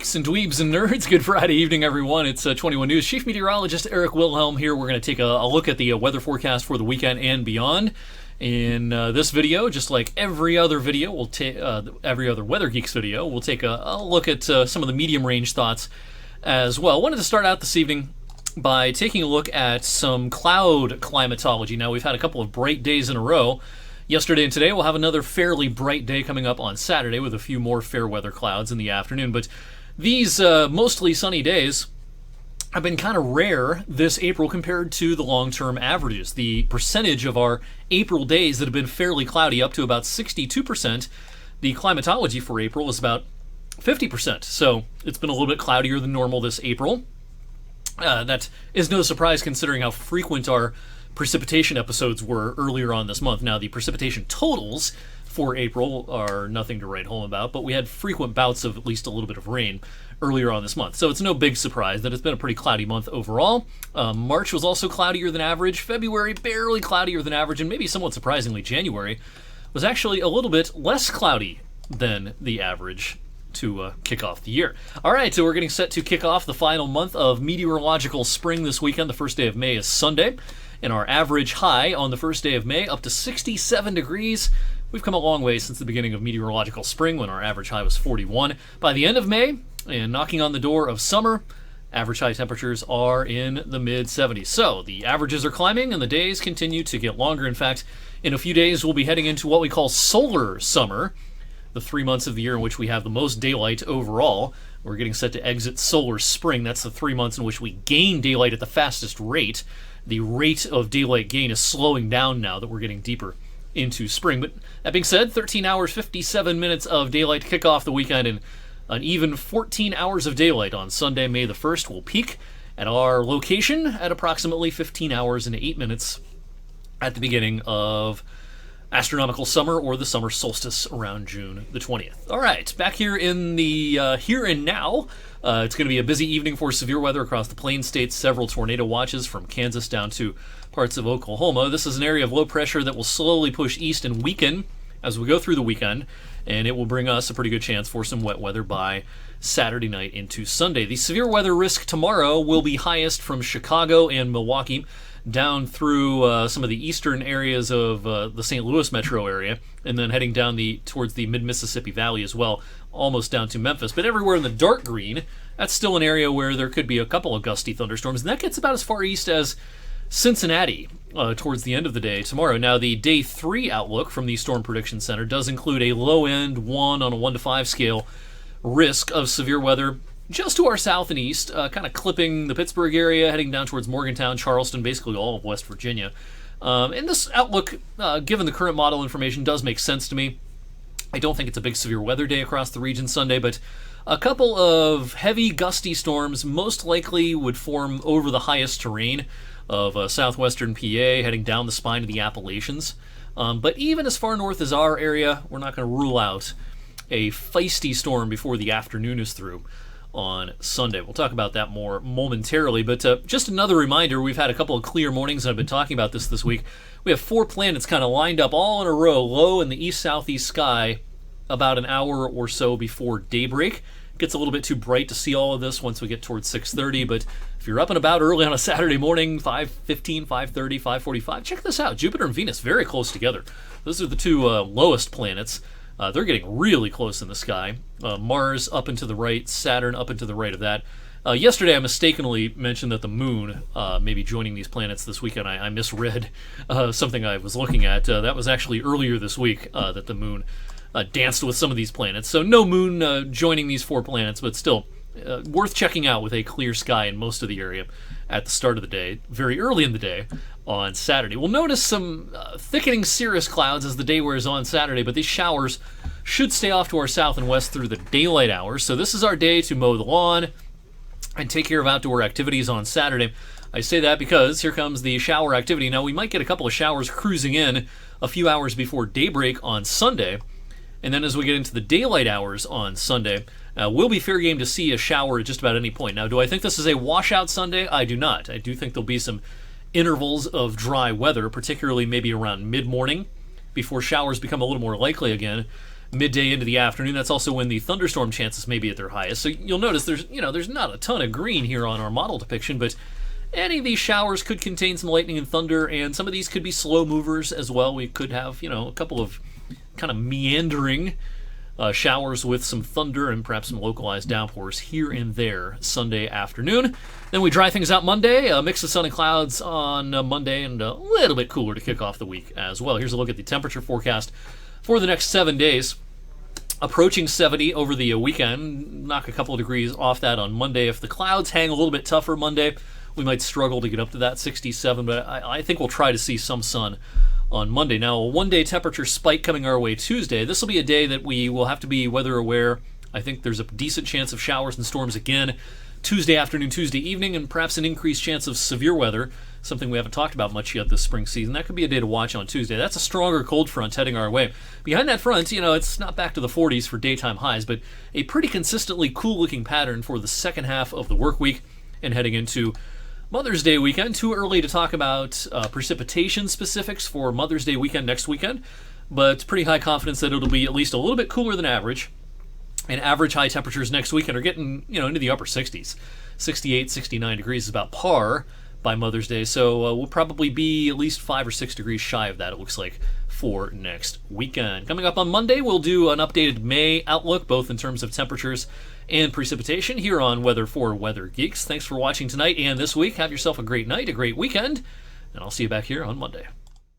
Geeks and dweebs and nerds, good Friday evening, everyone. It's 21 News. Chief Meteorologist Eric Wilhelm here. We're going to take a look at the weather forecast for the weekend and beyond. In this video, just like every other video, every other Weather Geeks video, we'll take a look at some of the medium range thoughts as well. Wanted to start out this evening by taking a look at some cloud climatology. Now, we've had a couple of bright days in a row. Yesterday and today, we'll have another fairly bright day coming up on Saturday with a few more fair weather clouds in the afternoon. But these mostly sunny days have been kind of rare this April compared to the long-term averages. The percentage of our April days that have been fairly cloudy up to about 62%. The climatology for April is about 50%. So it's been a little bit cloudier than normal this April. That is no surprise considering how frequent our precipitation episodes were earlier on this month. Now, the precipitation totals for April are nothing to write home about, but we had frequent bouts of at least a little bit of rain earlier on this month. So it's no big surprise that it's been a pretty cloudy month overall. March was also cloudier than average. February, barely cloudier than average. And maybe somewhat surprisingly, January was actually a little bit less cloudy than the average to kick off the year. All right, so we're getting set to kick off the final month of meteorological spring this weekend. The first day of May is Sunday. And our average high on the first day of May up to 67 degrees. We've come a long way since the beginning of meteorological spring when our average high was 41. By the end of May, and knocking on the door of summer, average high temperatures are in the mid-70s. So the averages are climbing and the days continue to get longer. In fact, in a few days, we'll be heading into what we call solar summer, the 3 months of the year in which we have the most daylight overall. We're getting set to exit solar spring. That's the 3 months in which we gain daylight at the fastest rate. The rate of daylight gain is slowing down now that we're getting deeper into spring. But that being said, 13 hours, 57 minutes of daylight to kick off the weekend, and an even 14 hours of daylight on Sunday, May the 1st, will peak at our location at approximately 15 hours and 8 minutes at the beginning of astronomical summer, or the summer solstice around June the 20th. All right, back here in the here and now. It's going to be a busy evening for severe weather across the Plains states. Several tornado watches from Kansas down to parts of Oklahoma. This is an area of low pressure that will slowly push east and weaken as we go through the weekend, and it will bring us a pretty good chance for some wet weather by Saturday night into Sunday. The severe weather risk tomorrow will be highest from Chicago and Milwaukee down through some of the eastern areas of the St. Louis metro area, and then heading down towards the mid-Mississippi Valley as well, almost down to Memphis. But everywhere in the dark green, that's still an area where there could be a couple of gusty thunderstorms, and that gets about as far east as Cincinnati towards the end of the day tomorrow. Now, the Day 3 outlook from the Storm Prediction Center does include a low-end 1 on a 1 to 5 scale risk of severe weather just to our south and east, kind of clipping the Pittsburgh area, heading down towards Morgantown, Charleston, basically all of West Virginia. And this outlook, given the current model information, does make sense to me. I don't think it's a big severe weather day across the region Sunday, but a couple of heavy gusty storms most likely would form over the highest terrain of southwestern PA, heading down the spine of the Appalachians. But even as far north as our area, we're not going to rule out a feisty storm before the afternoon is through on Sunday. We'll talk about that more momentarily, but just another reminder, we've had a couple of clear mornings, and I've been talking about this week. We have 4 planets kind of lined up all in a row, low in the east-southeast sky, about an hour or so before daybreak. It gets a little bit too bright to see all of this once we get towards 6:30, but if you're up and about early on a Saturday morning, 5:15, 5:30, 5:45, check this out. Jupiter and Venus very close together. Those are the two lowest planets. They're getting really close in the sky. Mars up and to the right, Saturn up and to the right of that. Yesterday I mistakenly mentioned that the moon may be joining these planets this weekend. I misread something I was looking at. That was actually earlier this week that the moon danced with some of these planets. So no moon joining these 4 planets, but still worth checking out with a clear sky in most of the area at the start of the day, very early in the day on Saturday. We'll notice some thickening cirrus clouds as the day wears on Saturday, but these showers should stay off to our south and west through the daylight hours. So this is our day to mow the lawn and take care of outdoor activities on Saturday. I say that because here comes the shower activity. Now, we might get a couple of showers cruising in a few hours before daybreak on Sunday, and then as we get into the daylight hours on Sunday, we'll be fair game to see a shower at just about any point. Now, do I think this is a washout Sunday? I do not. I do think there'll be some intervals of dry weather, particularly maybe around mid-morning, before showers become a little more likely again. midday into the afternoon. That's also when the thunderstorm chances may be at their highest. So you'll notice there's not a ton of green here on our model depiction, but any of these showers could contain some lightning and thunder, and some of these could be slow movers as well. We could have, a couple of kind of meandering showers with some thunder and perhaps some localized downpours here and there Sunday afternoon. Then we dry things out Monday, a mix of sun and clouds on Monday, and a little bit cooler to kick off the week as well. Here's a look at the temperature forecast for the next 7 days. Approaching 70 over the weekend, knock a couple of degrees off that on Monday. If the clouds hang a little bit tougher Monday, we might struggle to get up to that 67, but I think we'll try to see some sun on Monday. Now, a one-day temperature spike coming our way Tuesday. This will be a day that we will have to be weather aware. I think there's a decent chance of showers and storms again Tuesday afternoon, Tuesday evening, and perhaps an increased chance of severe weather, something we haven't talked about much yet this spring season. That could be a day to watch on Tuesday. That's a stronger cold front heading our way. Behind that front, it's not back to the 40s for daytime highs, but a pretty consistently cool-looking pattern for the second half of the work week and heading into Mother's Day weekend. Too early to talk about precipitation specifics for Mother's Day weekend next weekend, but pretty high confidence that it'll be at least a little bit cooler than average. And average high temperatures next weekend are getting, into the upper 60s. 68, 69 degrees is about par by Mother's Day, so we'll probably be at least 5 or 6 degrees shy of that, it looks like, for next weekend. Coming up on Monday, we'll do an updated May outlook, both in terms of temperatures and precipitation, here on Weather for Weather Geeks. Thanks for watching tonight and this week. Have yourself a great night, a great weekend, and I'll see you back here on Monday.